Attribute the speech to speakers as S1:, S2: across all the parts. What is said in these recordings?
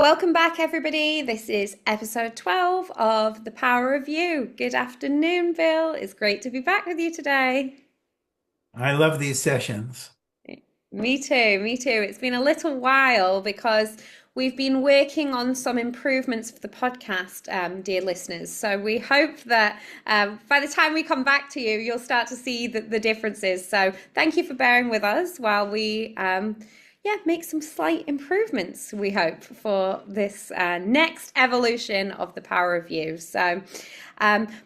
S1: Welcome back, everybody. This is episode 12 of The Power of You. Good afternoon, Bill. It's great to be back with you today.
S2: I love these sessions.
S1: Me too, me too. It's been a little while because we've been working on some improvements for the podcast, dear listeners. So we hope that by the time we come back to you, you'll start to see the differences. So thank you for bearing with us while we make some slight improvements, we hope, for this next evolution of the power of you. So,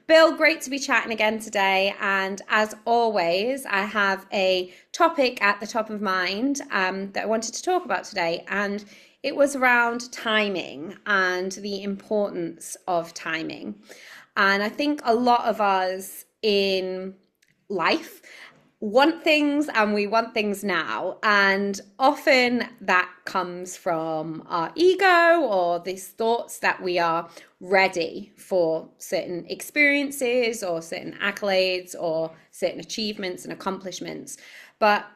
S1: Bill, great to be chatting again today. And as always, I have a topic at the top of mind that I wanted to talk about today. And it was around timing and the importance of timing. And I think a lot of us in life want things and we want things now. And often that comes from our ego or these thoughts that we are ready for certain experiences or certain accolades or certain achievements and accomplishments. But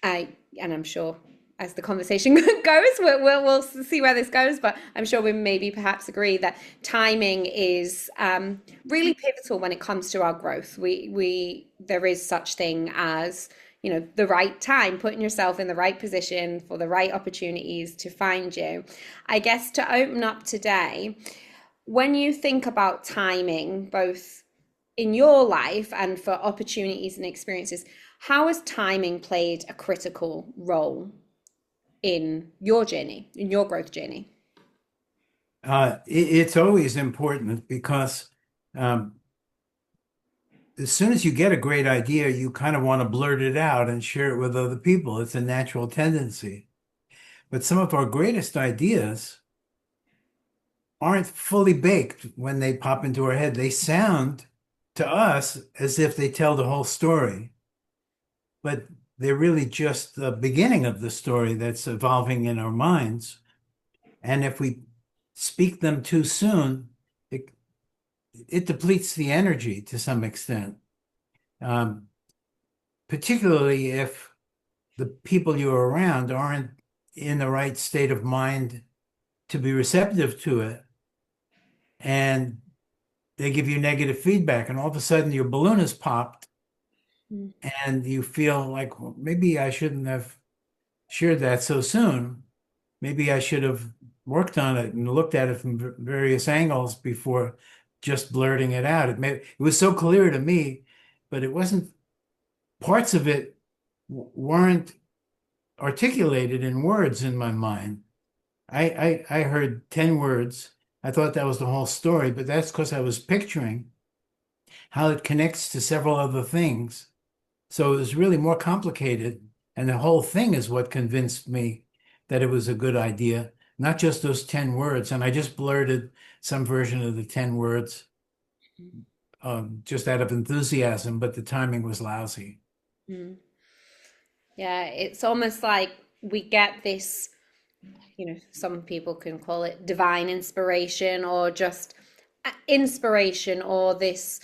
S1: and I'm sure as the conversation goes, we'll see where this goes. But I'm sure we maybe perhaps agree that timing is really pivotal when it comes to our growth. We there is such thing as the right time, putting yourself in the right position for the right opportunities to find you. I guess to open up today, when you think about timing, both in your life and for opportunities and experiences, how has timing played a critical role in your journey, in your growth journey?
S2: It's always important because um, as soon as you get a great idea, you kind of want to blurt it out and share it with other people. It's a natural tendency. But some of our greatest ideas aren't fully baked when they pop into our head. They sound to us as if they tell the whole story, but they're really just the beginning of the story that's evolving in our minds. And if we speak them too soon, it, it depletes the energy to some extent, um, particularly if the people you're around aren't in the right state of mind to be receptive to it. And they give you negative feedback, and all of a sudden your balloon has popped,
S1: Mm.
S2: and you feel like, well, maybe I shouldn't have shared that so soon. Maybe I should have worked on it and looked at it from various angles before just blurting it out. It was so clear to me, but it wasn't, parts of it weren't articulated in words in my mind. I heard 10 words. I thought that was the whole story, but that's because I was picturing how it connects to several other things. So it was really more complicated. And the whole thing is what convinced me that it was a good idea, not just those 10 words. And I just blurted some version of the 10 words just out of enthusiasm, but the timing was lousy.
S1: Mm. Yeah, it's almost like we get this, some people can call it divine inspiration or just inspiration or this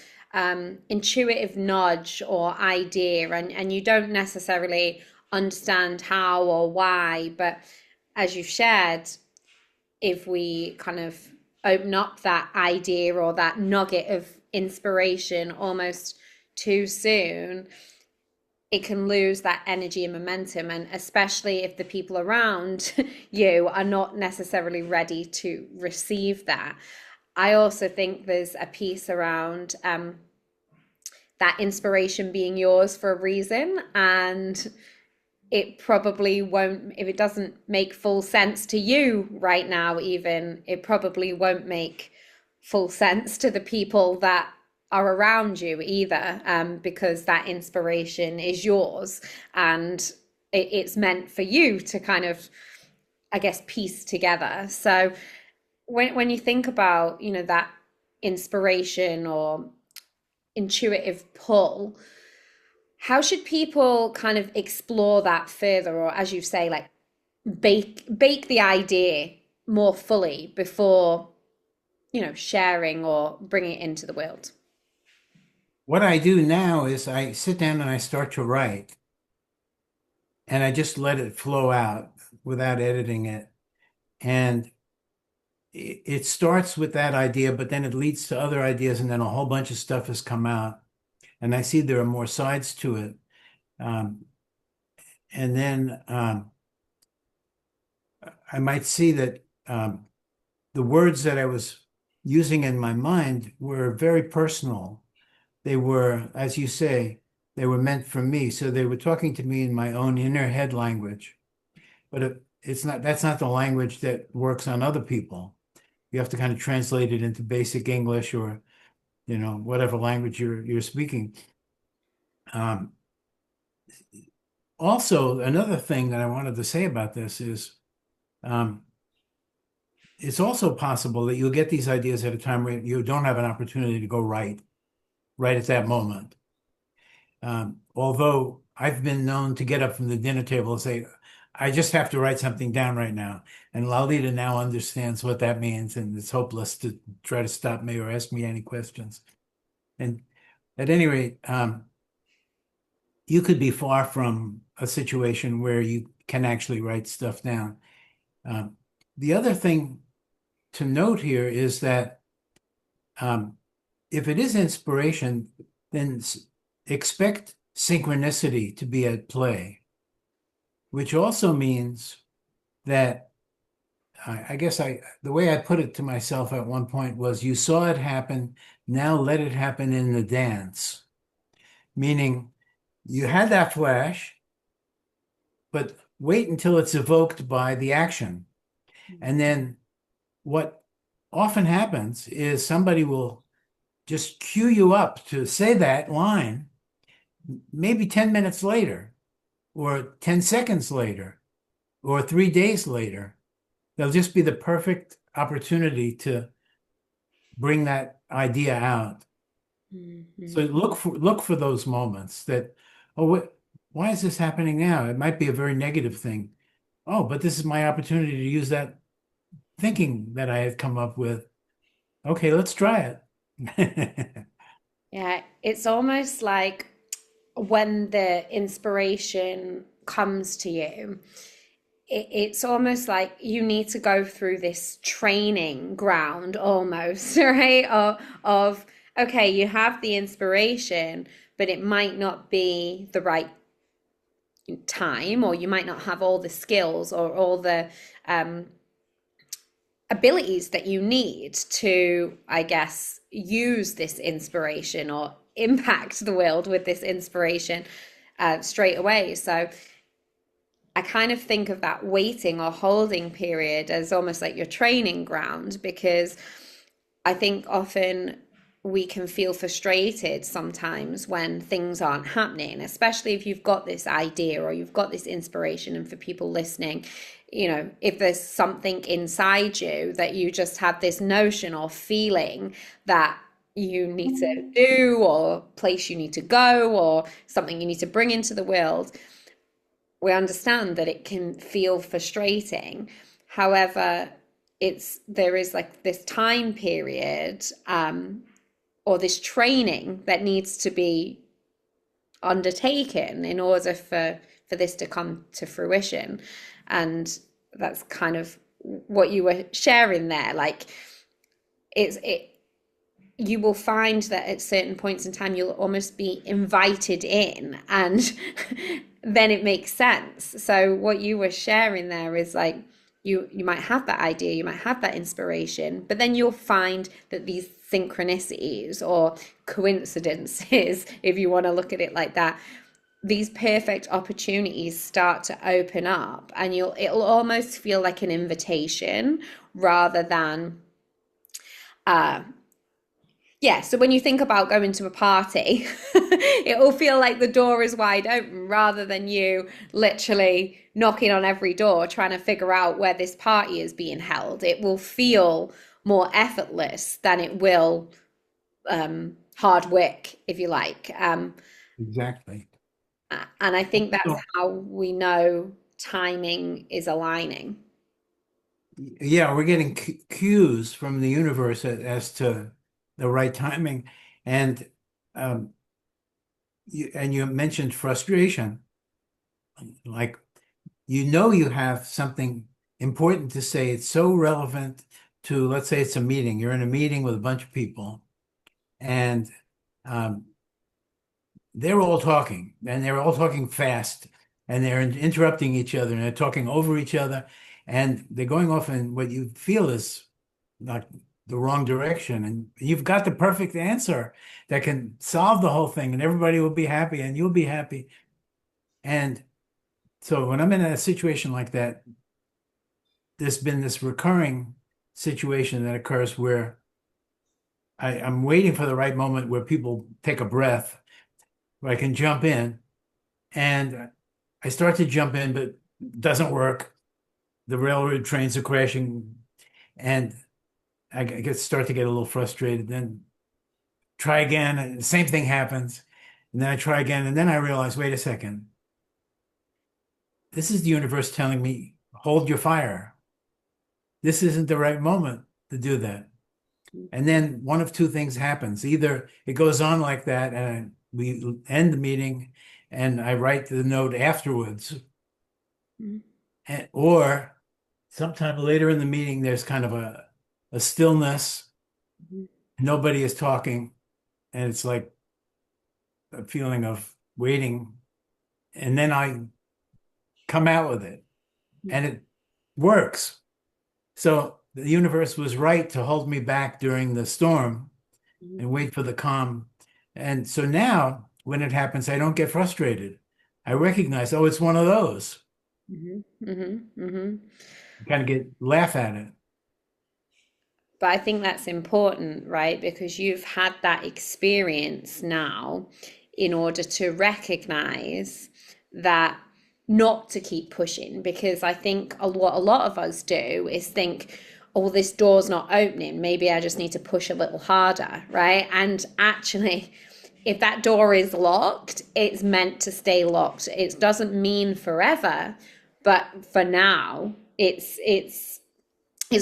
S1: intuitive nudge or idea, and you don't necessarily understand how or why. But as you've shared, if we kind of open up that idea or that nugget of inspiration almost too soon, it can lose that energy and momentum. And especially if the people around you are not necessarily ready to receive that. I also think there's a piece around that inspiration being yours for a reason. And it probably won't, if it doesn't make full sense to you right now, even, it probably won't make full sense to the people that are around you either, because that inspiration is yours and it's meant for you to kind of, I guess, piece together. So when you think about, that inspiration or intuitive pull, how should people kind of explore that further, or as you say, like bake the idea more fully before sharing or bringing it into the world?
S2: What I do now is I sit down and I start to write, and I just let it flow out without editing it. And it starts with that idea, but then it leads to other ideas, and then a whole bunch of stuff has come out. And I see there are more sides to it. Um, and then I might see that the words that I was using in my mind were very personal. They were, as you say, they were meant for me. So they were talking to me in my own inner head language. But it's not, that's not the language that works on other people. You have to kind of translate it into basic English or, whatever language you're speaking. Um, Also, another thing that I wanted to say about this is um, it's also possible that you'll get these ideas at a time where you don't have an opportunity to go right at that moment. Although I've been known to get up from the dinner table and say, I just have to write something down right now. And Lalita now understands what that means, and it's hopeless to try to stop me or ask me any questions. And at any rate, you could be far from a situation where you can actually write stuff down. Um, the other thing to note here is that um, if it is inspiration, then expect synchronicity to be at play, which also means that I guess the way I put it to myself at one point was, you saw it happen, now let it happen in the dance. Meaning you had that flash, but wait until it's evoked by the action. And then what often happens is somebody will just cue you up to say that line maybe 10 minutes later, or 10 seconds later, or 3 days later. There'll just be the perfect opportunity to bring that idea out. So
S1: Mhm.
S2: look for those moments that, oh, why is this happening now? It might be a very negative thing. Oh, but this is my opportunity to use that thinking that I had come up with. Okay, let's try it.
S1: Yeah, it's almost like when the inspiration comes to you, it's almost like you need to go through this training ground almost, right? Of okay, you have the inspiration, but it might not be the right time, or you might not have all the skills or all the um, abilities that you need to, I guess, use this inspiration or impact the world with this inspiration straight away. So I kind of think of that waiting or holding period as almost like your training ground, because I think often we can feel frustrated sometimes when things aren't happening, especially if you've got this idea or you've got this inspiration. And for people listening, if there's something inside you that you just have this notion or feeling that you need to do, or place you need to go, or something you need to bring into the world, we understand that it can feel frustrating. However, there is like this time period, or this training that needs to be undertaken in order for this to come to fruition. And that's kind of what you were sharing there. Like it you will find that at certain points in time you'll almost be invited in, and then it makes sense. So what you were sharing there is like, you might have that idea, you might have that inspiration, but then you'll find that these synchronicities or coincidences, if you want to look at it like that, these perfect opportunities start to open up, and it'll almost feel like an invitation rather than uh yeah, so when you think about going to a party, it will feel like the door is wide open rather than you literally knocking on every door trying to figure out where this party is being held. It will feel more effortless than it will hard work, if you like.
S2: Exactly.
S1: And I think that's
S2: So,
S1: how we know timing is aligning.
S2: yeah, we're getting cues from the universe as to the right timing. And um, you mentioned frustration. Like, you have something important to say. It's so relevant to, let's say it's a meeting. You're in a meeting with a bunch of people, and um, they're all talking, and they're all talking fast, and they're interrupting each other, and they're talking over each other, and they're going off in what you feel is like the wrong direction. And you've got the perfect answer that can solve the whole thing, and everybody will be happy, and you'll be happy. And so when I'm in a situation like that, there's been this recurring situation that occurs where I'm waiting for the right moment where people take a breath, where I can jump in. And I start to jump in, but it doesn't work. The railroad trains are crashing, and start to get a little frustrated. Then try again, and the same thing happens. And then I try again, and then I realize, wait a second, this is the universe telling me, hold your fire. This isn't the right moment to do that. And then one of two things happens. Either it goes on like that, and we end the meeting, and I write the note afterwards, or sometime later in the meeting, there's kind of a stillness. Nobody is talking, and it's like a feeling of waiting. And then I come out with it, and it works. So the universe was right to hold me back during the storm and wait for the calm. And so now when it happens, I don't get frustrated. I recognize, oh, it's one of those. Kind of laugh at it.
S1: But I think that's important, right? Because you've had that experience now in order to recognize that not to keep pushing. Because I think what a lot of us do is think, oh, this door's not opening. Maybe I just need to push a little harder, right? And actually, if that door is locked, it's meant to stay locked. It doesn't mean forever, but for now, it's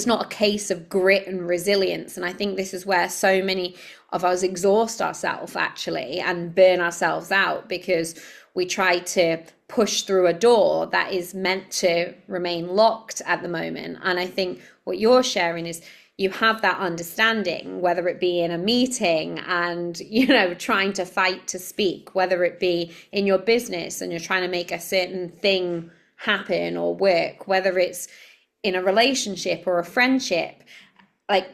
S1: not a case of grit and resilience. And I think this is where so many of us exhaust ourselves actually and burn ourselves out, because we try to push through a door that is meant to remain locked at the moment. And I think what you're sharing is you have that understanding, whether it be in a meeting and, trying to fight to speak, whether it be in your business and you're trying to make a certain thing happen or work, whether it's in a relationship or a friendship. Like,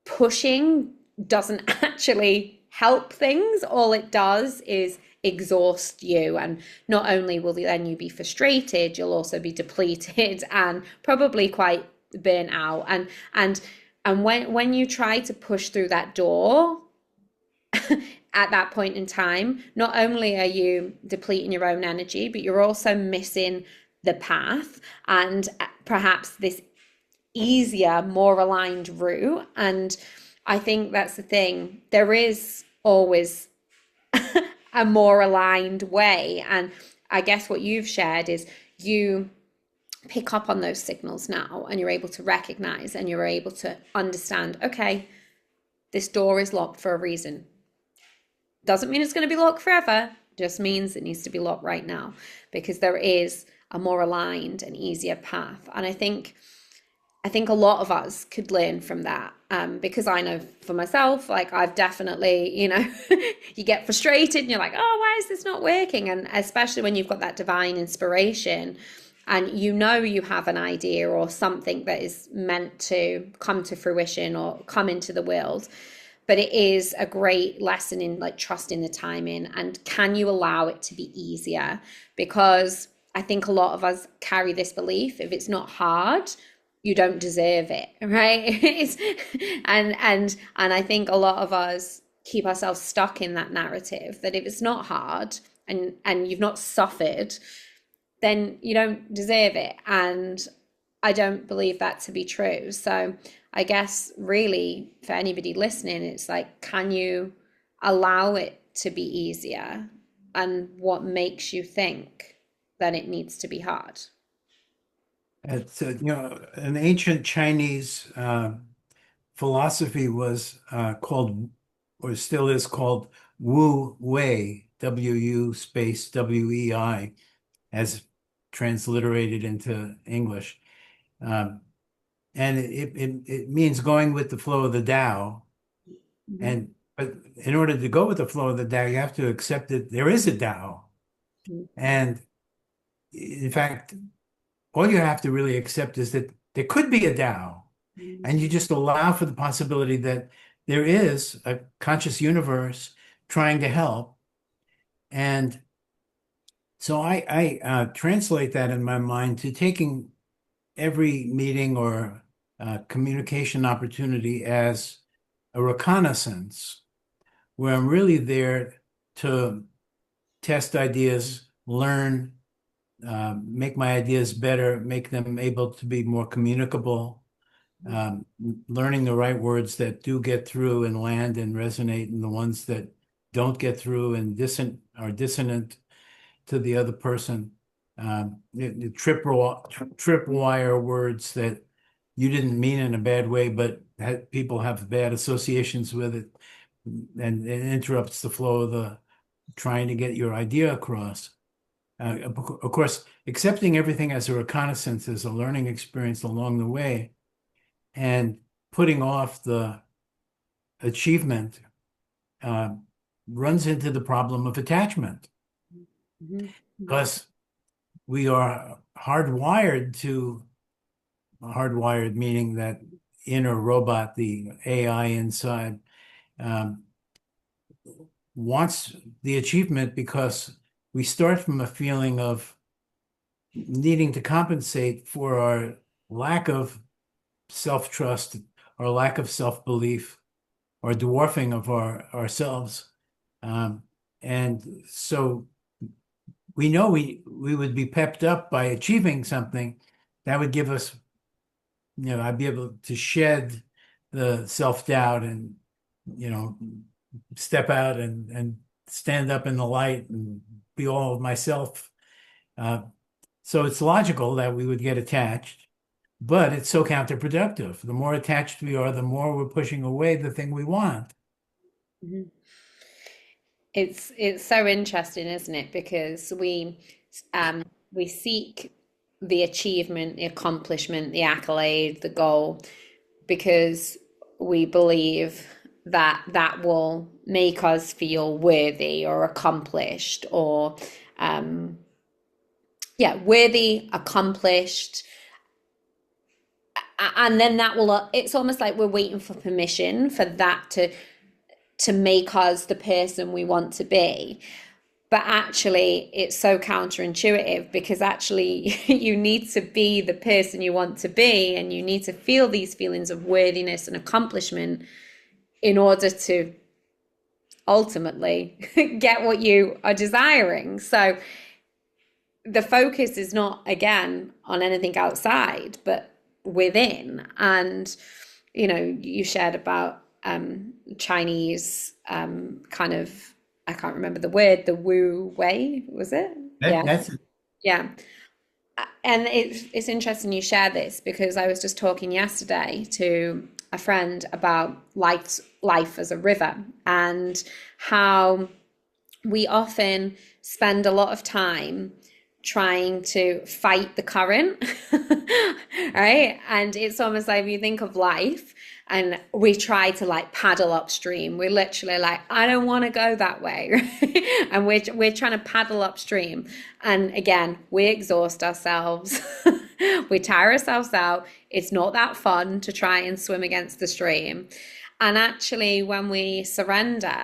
S1: pushing doesn't actually help things. All it does is exhaust you, and not only will then you be frustrated, you'll also be depleted and probably quite burnt out. And when you try to push through that door at that point in time, not only are you depleting your own energy, but you're also missing the path and perhaps this easier, more aligned route. And I think that's the thing. There is always a more aligned way. And I guess what you've shared is you pick up on those signals now, and you're able to recognize and you're able to understand, okay, this door is locked for a reason. Doesn't mean it's going to be locked forever, just means it needs to be locked right now, because there is a more aligned and easier path. And I think a lot of us could learn from that, because I know for myself, like I've definitely, you get frustrated and you're like, oh, why is this not working? And especially when you've got that divine inspiration and you have an idea or something that is meant to come to fruition or come into the world. But it is a great lesson in like trusting the timing, and can you allow it to be easier? Because I think a lot of us carry this belief, if it's not hard, you don't deserve it, right? and I think a lot of us keep ourselves stuck in that narrative that if it's not hard and you've not suffered, then you don't deserve it. And I don't believe that to be true. So I guess really for anybody listening, it's like, can you allow it to be easier? And what makes you think that it needs to be hard?
S2: It's, an ancient Chinese philosophy was called, or still is called, Wu Wei, W-U space W-E-I, as transliterated into English. Um, and it means going with the flow of the Tao.
S1: Mhm.
S2: And but in order to go with the flow of the Tao, you have to accept that there is a Tao. And in fact, all you have to really accept is that there could be a Tao. And you just allow for the possibility that there is a conscious universe trying to help. And so I translate that in my mind to taking every meeting or communication opportunity as a reconnaissance, where I'm really there to test ideas, learn, make my ideas better, make them able to be more communicable, um, learning the right words that do get through and land and resonate, and the ones that don't get through and are dissonant to the other person. The tripwire words that you didn't mean in a bad way, but people have bad associations with it, and it interrupts the flow of the trying to get your idea across. Of course, accepting everything as a reconnaissance, as a learning experience along the way, and putting off the achievement uh, runs into the problem of attachment
S1: Mhm.
S2: because we are hardwired meaning that inner robot, the AI inside, um, wants the achievement because we start from a feeling of needing to compensate for our lack of self-trust, our lack of self-belief, or dwarfing of ourselves. Um, and so we know we would be pepped up by achieving something that would give us, I'd be able to shed the self-doubt and, you know, step out and stand up in the light and be all of myself. Uh, so it's logical that we would get attached, but it's so counterproductive. The more attached we are, the more we're pushing away the thing we want.
S1: Mhm. It's so interesting, isn't it? Because we seek the achievement, the accomplishment, the accolade, the goal, because we believe that that will make us feel worthy or accomplished or yeah, worthy, accomplished. And then that will, it's almost like we're waiting for permission for that to make us the person we want to be. But actually, it's so counterintuitive because actually, you need to be the person you want to be, and you need to feel these feelings of worthiness and accomplishment in order to ultimately get what you are desiring. So, the focus is not, again, on anything outside, but within. And, you shared about Chinese kind of, I can't remember the word, the Wu Wei, was it? Yeah.
S2: That's
S1: Yeah. And it's interesting you share this because I was just talking yesterday to a friend about life as a river and how we often spend a lot of time trying to fight the current, right? And it's almost like if you think of life and we try to like paddle upstream, we're literally like, I don't want to go that way. Right? And we're trying to paddle upstream. And again, we exhaust ourselves. We tire ourselves out. It's not that fun to try and swim against the stream. And actually, when we surrender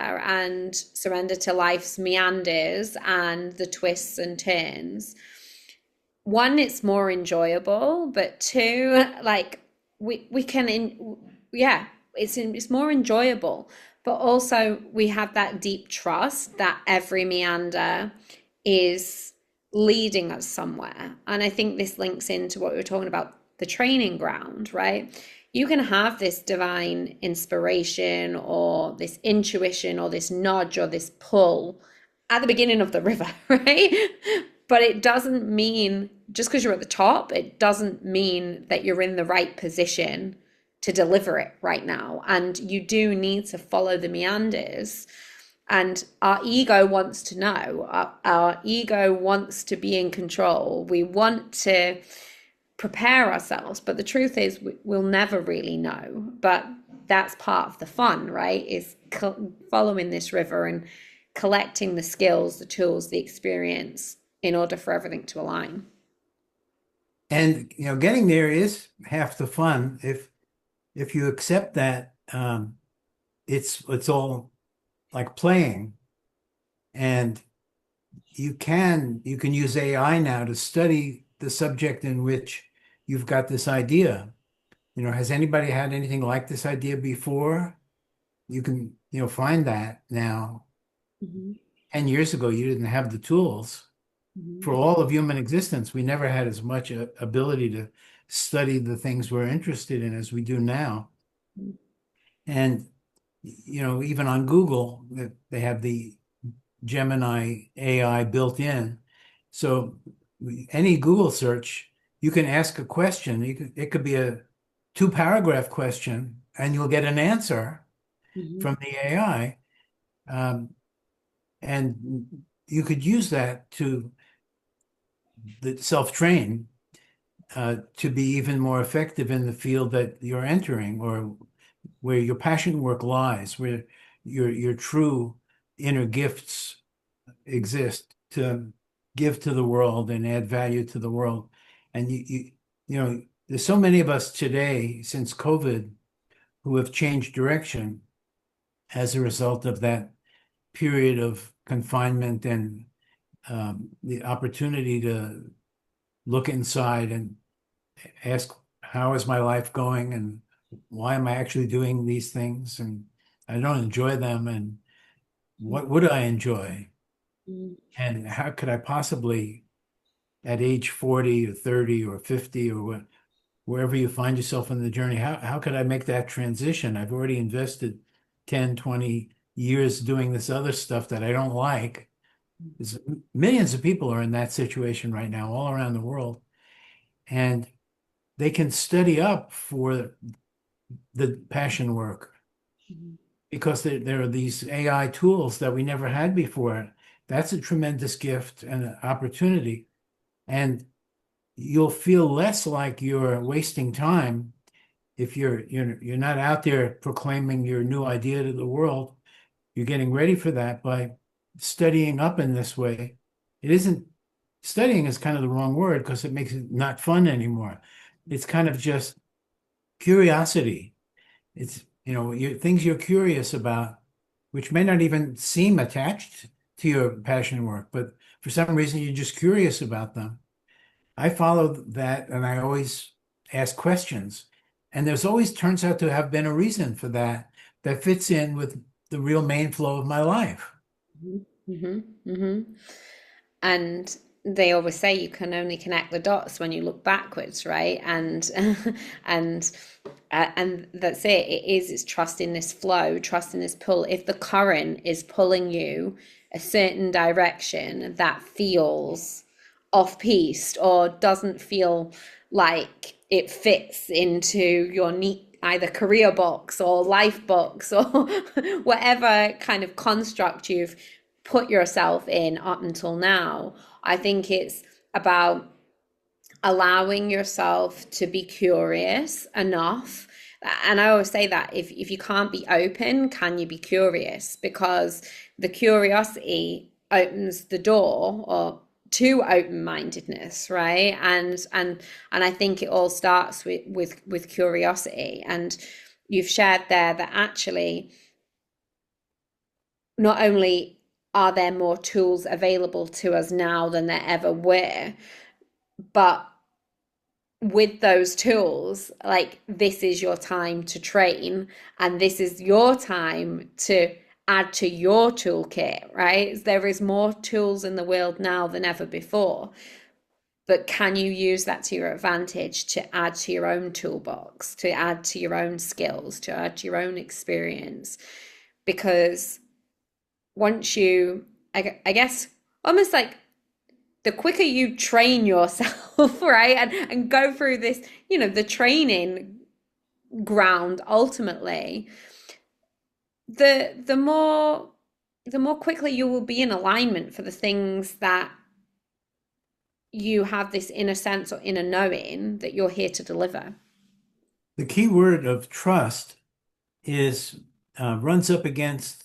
S1: to life's meanders and the twists and turns, one, it's more enjoyable, but two, like we can, yeah, it's more enjoyable. But also, we have that deep trust that every meander is leading us somewhere. And I think this links into what we were talking about, the training ground, right? You can have this divine inspiration or this intuition or this nudge or this pull at the beginning of the river, right? But it doesn't mean, just because you're at the top, it doesn't mean that you're in the right position to deliver it right now. And you do need to follow the meanders. And our ego wants to know, our ego wants to be in control. We want to prepare ourselves. But the truth is, we'll never really know. But that's part of the fun, right? Is following this river and collecting the skills, the tools, the experience in order for everything to align.
S2: And getting there is half the fun. If you accept that, it's all like playing, and you can use AI now to study the subject in which you've got this idea. Has anybody had anything like this idea before? You can, find that now.
S1: Mhm.
S2: 10 years ago, you didn't have the tools. For
S1: Mhm.
S2: all of human existence, we never had as much ability to study the things we're interested in as we do now. And, even on Google, they have the Gemini AI built in. So any Google search, you can ask a question. It could be a two-paragraph question, and you'll get an answer
S1: Mhm.
S2: from the AI. Um, and you could use that to self-train to be even more effective in the field that you're entering, or where your passion work lies, where your true inner gifts exist to give to the world and add value to the world. And there's so many of us today since COVID who have changed direction as a result of that period of confinement and the opportunity to look inside and ask, how is my life going, and why am I actually doing these things? And I don't enjoy them. And what would I enjoy?
S1: Mhm.
S2: And how could I possibly, at age 40 or 30 or 50 or wherever you find yourself in the journey, how could I make that transition? I've already invested 10, 20 years doing this other stuff that I don't like. There's millions of people are in that situation right now, all around the world. And they can study up for the passion work
S1: Mhm.
S2: because there are these AI tools that we never had before. That's a tremendous gift and an opportunity. And you'll feel less like you're wasting time if you're not out there proclaiming your new idea to the world. You're getting ready for that by studying up in this way. It isn't Studying is kind of the wrong word because it makes it not fun anymore. It's kind of just curiosity. It's, things you're curious about, which may not even seem attached to your passion work, but for some reason you're just curious about them. I follow that, and I always ask questions. And there's always turns out to have been a reason for that that fits in with the real main flow of my life.
S1: Mhm. Mhm. Mhm. And they always say you can only connect the dots when you look backwards, right? And and and that's it. It's trusting this flow, trusting this pull. If the current is pulling you a certain direction that feels off piste or doesn't feel like it fits into your neat either career box or life box or whatever kind of construct you've put yourself in up until now. I think it's about allowing yourself to be curious enough. And I always say that if you can't be open, can you be curious? Because the curiosity opens the door or to open-mindedness, right? And I think it all starts with curiosity. And you've shared there that actually not only are there more tools available to us now than there ever were, but with those tools, like this is your time to train and this is your time to add to your toolkit, right? There is more tools in the world now than ever before. But can you use that to your advantage to add to your own toolbox, to add to your own skills, to add to your own experience? Because once you, I guess, almost like the quicker you train yourself, right, and go through this, the training ground ultimately, the more quickly you will be in alignment for the things that you have this inner sense or inner knowing that you're here to deliver.
S2: The key word of trust is runs up against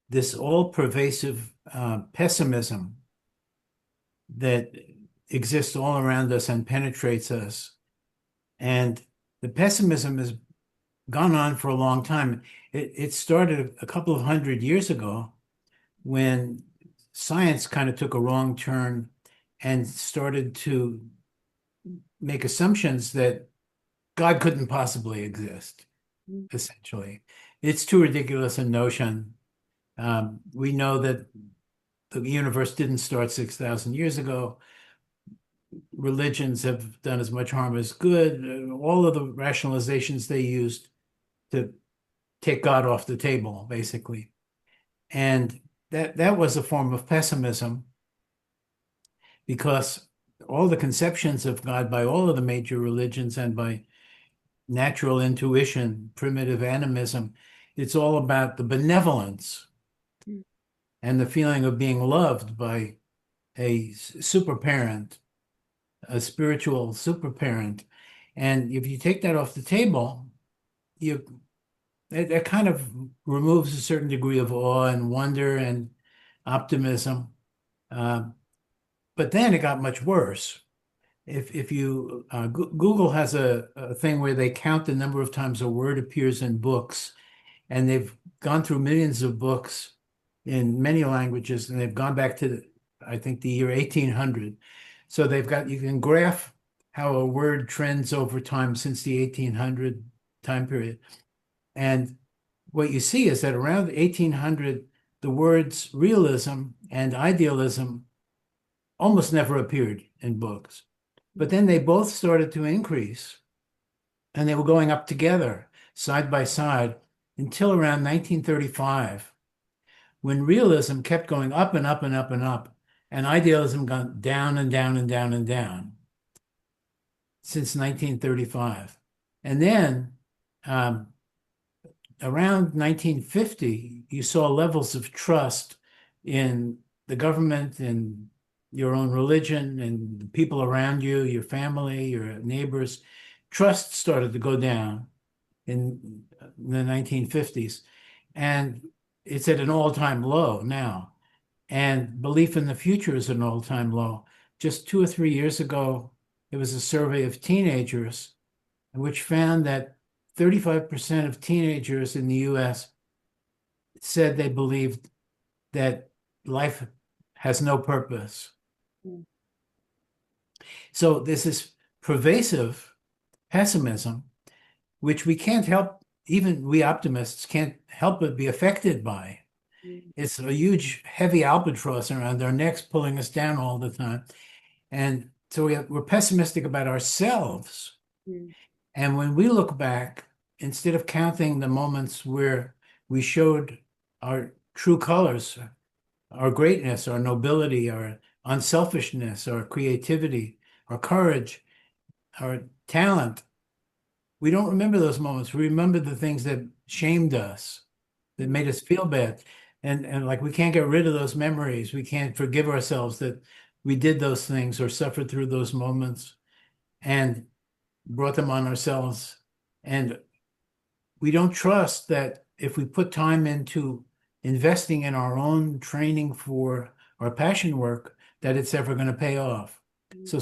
S2: this all-pervasive pessimism that exists all around us and penetrates us. And the pessimism has gone on for a long time. It started a couple of hundred years ago when science kind of took a wrong turn and started to make assumptions that God couldn't possibly exist, essentially. It's too ridiculous a notion. We know that the universe didn't start 6,000 years ago. Religions have done as much harm as good. All of the rationalizations they used to take God off the table, basically. And that was a form of pessimism because all the conceptions of God by all of the major religions and by natural intuition, primitive animism, it's all about the benevolence and the feeling of being loved by a super parent, a spiritual super parent. And if you take that off the table, that kind of removes a certain degree of awe and wonder and optimism. But then it got much worse. If you Google has a thing where they count the number of times a word appears in books, and they've gone through millions of books in many languages, and they've gone back to, I think, the year 1800. So you can graph how a word trends over time since the 1800 time period. And what you see is that around 1800, the words realism and idealism almost never appeared in books. But then they both started to increase, and they were going up together, side by side, until around 1935, when realism kept going up and up and up and up, and idealism got down and down and down and down since 1935. And then around 1950, you saw levels of trust in the government and your own religion and the people around you, your family, your neighbors. Trust started to go down in the 1950s. And it's at an all-time low now. And belief in the future is an all-time low. Just 2 or 3 years ago, there was a survey of teenagers which found that 35% of teenagers in the US said they believed that life has no purpose. So this is pervasive pessimism, which we can't help, even we optimists can't help but be affected by. It's a huge, heavy albatross around our necks, pulling us down all the time. And so we're pessimistic about ourselves. And when we look back, instead of counting the moments where we showed our true colors, our greatness, our nobility, our unselfishness, our creativity, our courage, our talent, we don't remember those moments. We remember the things that shamed us, that made us feel bad. And like we can't get rid of those memories. We can't forgive ourselves that we did those things or suffered through those moments and brought them on ourselves. And we don't trust that if we put time into investing in our own training for our passion work, that it's ever going to pay off. So,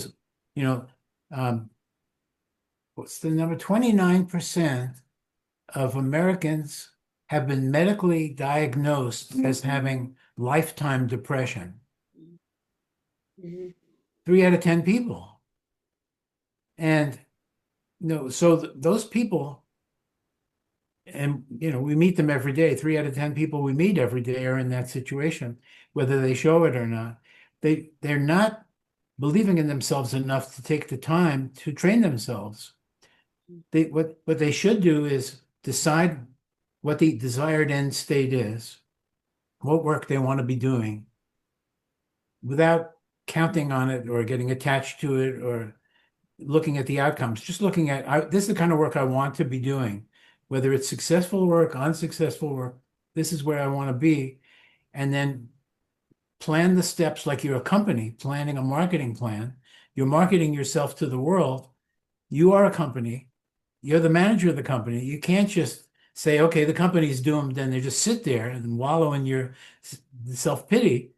S2: what's the number? 29% of Americans have been medically diagnosed as having lifetime depression. 3 out of 10 people. And so those people, and we meet them every day. 3 out of 10 people we meet every day are in that situation, whether they show it or not. They're not believing in themselves enough to take the time to train themselves. What they should do is decide what the desired end state is, what work they want to be doing, without counting on it or getting attached to it or looking at the outcomes. Just looking at, this is the kind of work I want to be doing, whether it's successful work, unsuccessful work, this is where I want to be. And then plan the steps like you're a company planning a marketing plan. You're marketing yourself to the world. You are a company. You're the manager of the company. You can't just say, okay, the company's doomed, and they just sit there and wallow in your self-pity.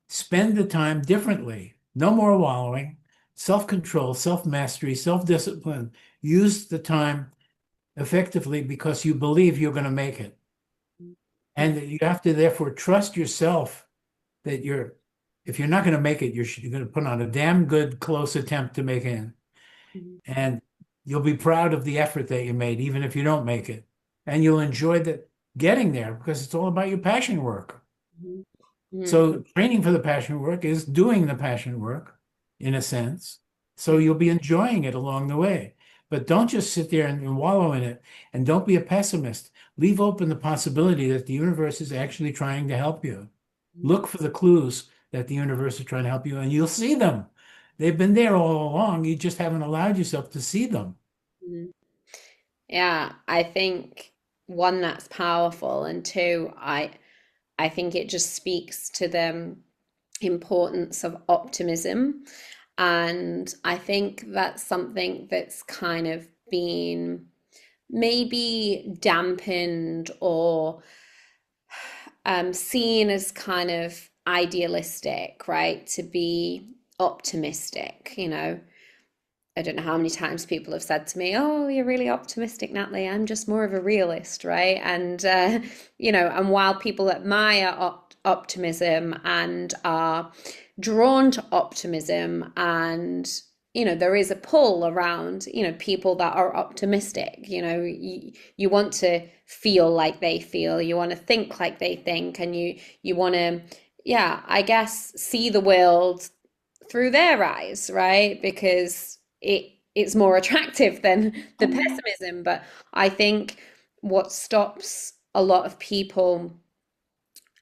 S2: Spend the time differently. No more wallowing. Self-control, self-mastery, self-discipline. Use the time effectively because you believe you're going to make it. And you have to therefore trust yourself that if you're not going to make it, you're going to put on a damn good close attempt to make it. And you'll be proud of the effort that you made, even if you don't make it. And you'll enjoy getting there because it's all about your passion work. So training for the passion work is doing the passion work in a sense. So you'll be enjoying it along the way. But don't just sit there and wallow in it. And don't be a pessimist. Leave open the possibility that the universe is actually trying to help you. Look for the clues that the universe is trying to help you, and you'll see them. They've been there all along. You just haven't allowed yourself to see them.
S1: Yeah, I think one, that's powerful, and two, I think it just speaks to the importance of optimism. And I think that's something that's kind of been maybe dampened or seen as kind of idealistic, right? To be optimistic, I don't know how many times people have said to me, "Oh, you're really optimistic, Natalie. I'm just more of a realist," right? And and while people admire optimism and are drawn to optimism, and there is a pull around people that are optimistic. You want to feel like they feel, you want to think like they think, and you want to, yeah, I guess, see the world through their eyes, right? Because it's more attractive than the pessimism. But I think what stops a lot of people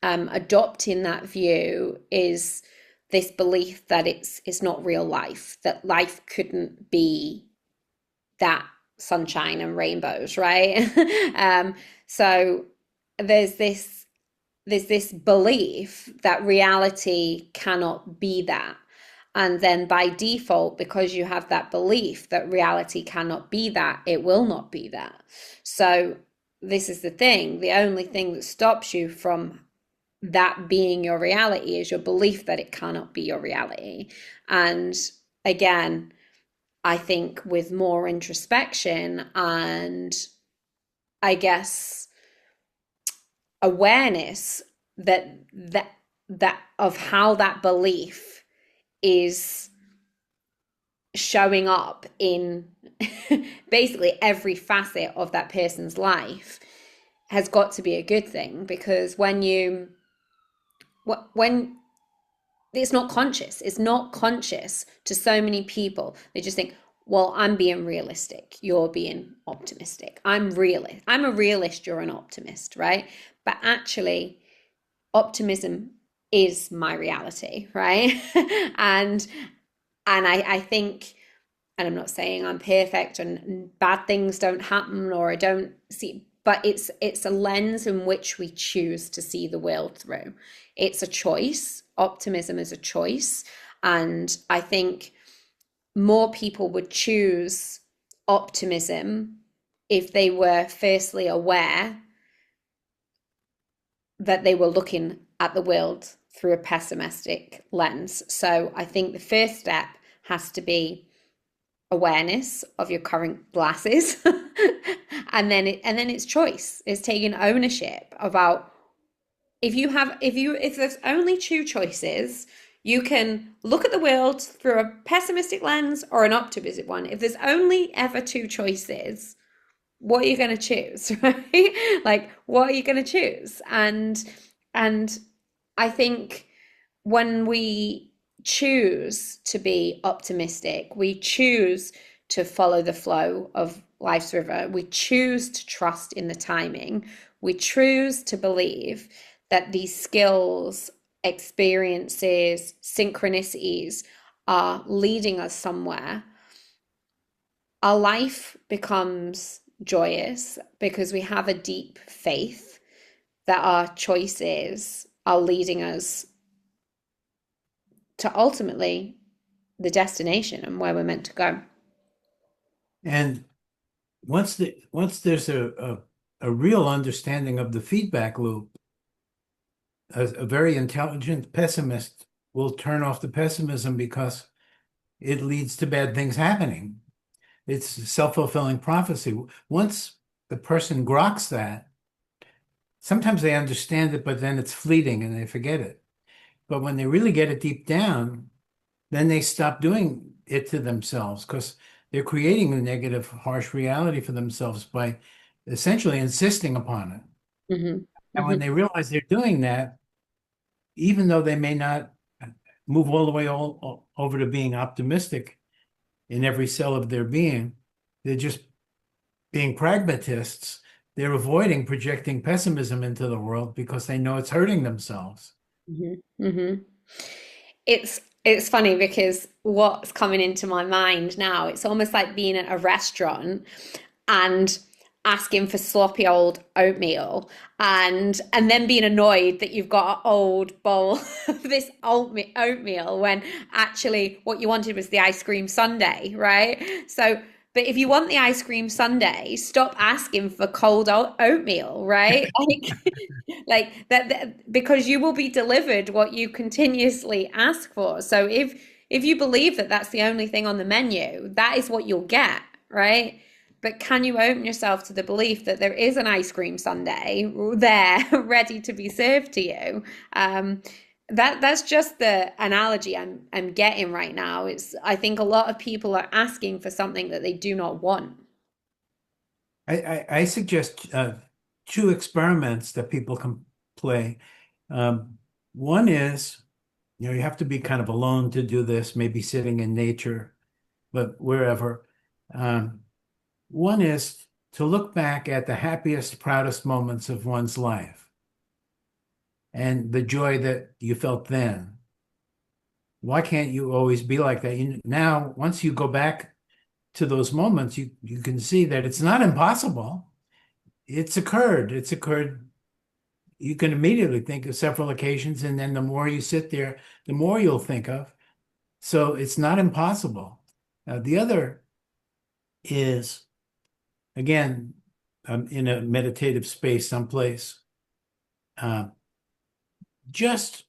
S1: adopting that view is this belief that it's not real life, that life couldn't be that sunshine and rainbows, right? So there's this belief that reality cannot be that. And then by default, because you have that belief that reality cannot be that, it will not be that. So this is the thing. The only thing that stops you from that being your reality is your belief that it cannot be your reality. And again, I think with more introspection and, I guess, awareness that of how that belief is showing up in basically every facet of that person's life, has got to be a good thing. Because when it's not conscious to so many people. They just think, well, I'm being realistic, you're being optimistic. I'm a realist, you're an optimist, right? But actually, optimism is my reality, right? and I think, and I'm not saying I'm perfect and bad things don't happen or I don't see, but it's a lens in which we choose to see the world through. It's a choice. Optimism is a choice. And I think more people would choose optimism if they were firstly aware that they were looking at the world through a pessimistic lens. So I think the first step has to be awareness of your current glasses. and then it's choice. It's taking ownership about, if there's only two choices, you can look at the world through a pessimistic lens or an optimistic one. If there's only ever two choices, what are you going to choose, right? Like, what are you going to choose? And I think when we choose to be optimistic, we choose to follow the flow of life's river, we choose to trust in the timing, we choose to believe that these skills, experiences, synchronicities are leading us somewhere, our life becomes joyous because we have a deep faith that our choices are leading us to ultimately the destination and where we're meant to go.
S2: And once there's a real understanding of the feedback loop, a very intelligent pessimist will turn off the pessimism because it leads to bad things happening. It's self-fulfilling prophecy. Once the person groks that, sometimes they understand it, but then it's fleeting and they forget it. But when they really get it deep down, then they stop doing it to themselves because they're creating a negative, harsh reality for themselves by essentially insisting upon it.
S1: Hmm.
S2: And when
S1: Hmm.
S2: they realize they're doing that, even though they may not move all the way all over to being optimistic in every cell of their being, they're just being pragmatists. They're avoiding projecting pessimism into the world because they know it's hurting themselves.
S1: Hmm. Hmm. It's funny because what's coming into my mind now, it's almost like being at a restaurant and asking for sloppy old oatmeal and then being annoyed that you've got an old bowl of this oatmeal when actually what you wanted was the ice cream sundae, right? So but if you want the ice cream sundae, stop asking for cold oatmeal, right? Like that, because you will be delivered what you continuously ask for. So if you believe that that's the only thing on the menu, that is what you'll get, right? But can you open yourself to the belief that there is an ice cream sundae there ready to be served to you? That's just the analogy I'm getting right now. It's I think a lot of people are asking for something that they do not want.
S2: I suggest two experiments that people can play. One is, you have to be kind of alone to do this, maybe sitting in nature, but wherever. Um, One is to look back at the happiest, proudest moments of one's life and the joy that you felt then. Why can't you always be like that? Now, once you go back to those moments, you can see that it's not impossible. It's occurred. It's occurred. You can immediately think of several occasions, and then the more you sit there, the more you'll think of. So it's not impossible. The other is, again, in a meditative space someplace, uh, just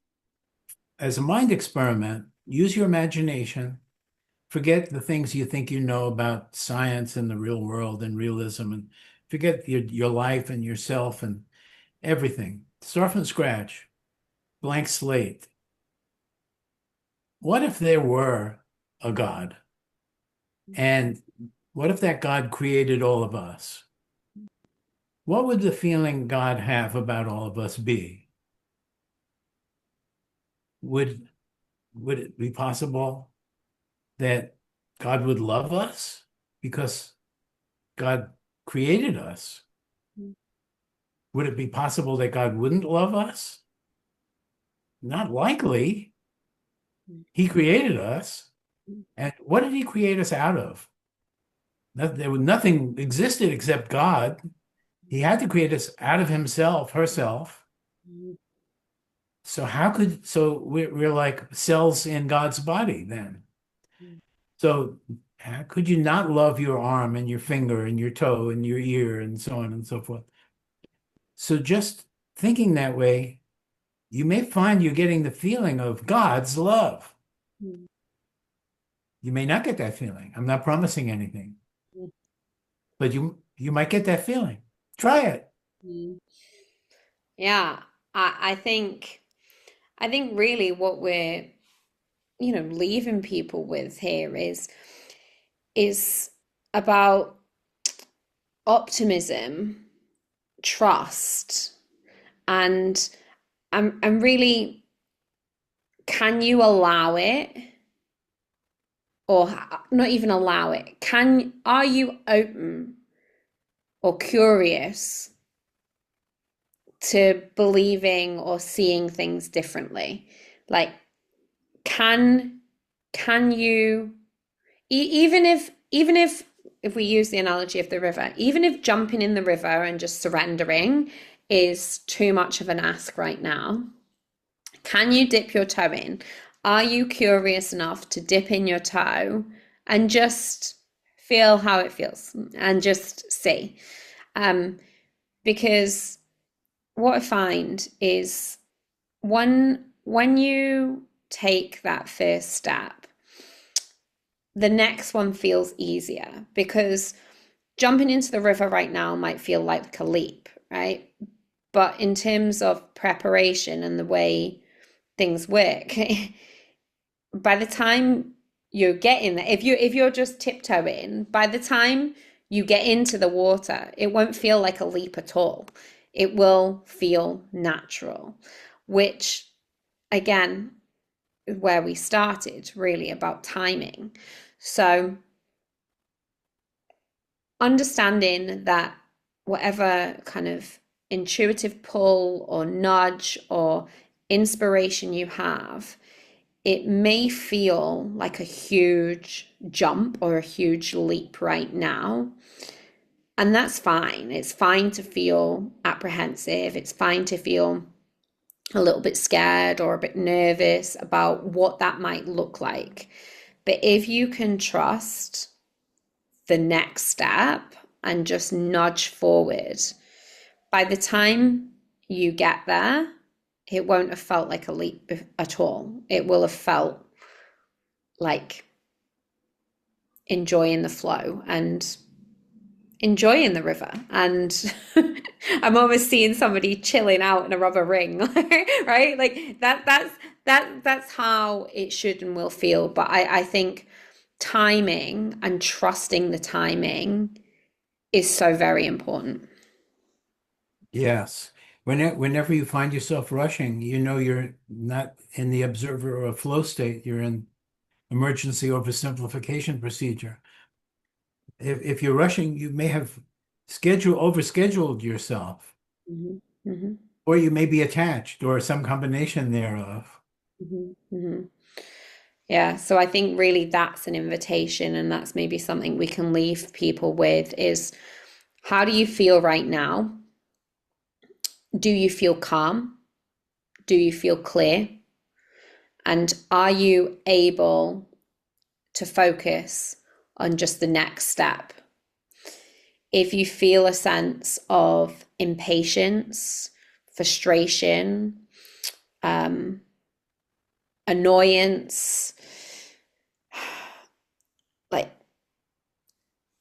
S2: as a mind experiment, use your imagination, forget the things you think you know about science and the real world and realism, and forget your life and yourself and everything. Start from scratch, blank slate. What if there were a God? And what if that God created all of us? What would the feeling God have about all of us be? Would would it be possible that God would love us because God created us? Would it be possible that God wouldn't love us? Not likely. He created us. And what did he create us out of? Nothing existed except God. He had to create us out of himself, herself. So we're like cells in God's body then. So how could you not love your arm and your finger and your toe and your ear and so on and so forth? So just thinking that way, you may find you're getting the feeling of God's love. You may not get that feeling. I'm not promising anything, but you might get that feeling. Try it.
S1: Yeah, I think really what we're, leaving people with here is about optimism, trust, and I'm really, can you allow it or not even allow it? Are you open or curious to believing or seeing things differently? Like, can can you even if we use the analogy of the river, even if jumping in the river and just surrendering is too much of an ask right now, can you dip your toe in, Are you curious enough to dip in your toe and just feel how it feels and just see? Um, because what I find is when you take that first step, the next one feels easier because jumping into the river right now might feel like a leap, right? But in terms of preparation and the way things work, by the time you're getting there, if you're just tiptoeing, by the time you get into the water, it won't feel like a leap at all. It will feel natural, which again is where we started, really about timing. So understanding that whatever kind of intuitive pull or nudge or inspiration you have, it may feel like a huge jump or a huge leap right now. And that's fine. It's fine to feel apprehensive. It's fine to feel a little bit scared or a bit nervous about what that might look like. But if you can trust the next step and just nudge forward, by the time you get there, it won't have felt like a leap at all. It will have felt like enjoying the flow and enjoying the river. And I'm almost seeing somebody chilling out in a rubber ring, right? Like that's how it should and will feel. But I think timing and trusting the timing is so very important.
S2: Yes. Whenever you find yourself rushing, you know you're not in the observer or flow state. You're in emergency oversimplification procedure. If you're rushing, you may have overscheduled yourself,
S1: Mhm, mhm,
S2: or you may be attached, or some combination thereof.
S1: mhm, mhm. Yeah, so I think really that's an invitation, and that's maybe something we can leave people with is how do you feel right now? Do you feel calm? Do you feel clear? And are you able to focus on just the next step? If you feel a sense of impatience, frustration, um, annoyance, like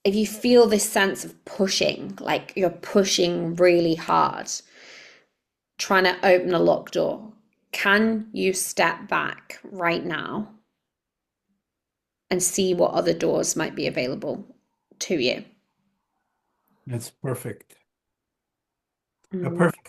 S1: if you feel this sense of pushing, like you're pushing really hard, trying to open a locked door, can you step back right now and see what other doors might be available to you?
S2: That's perfect. A
S1: Mm.
S2: perfect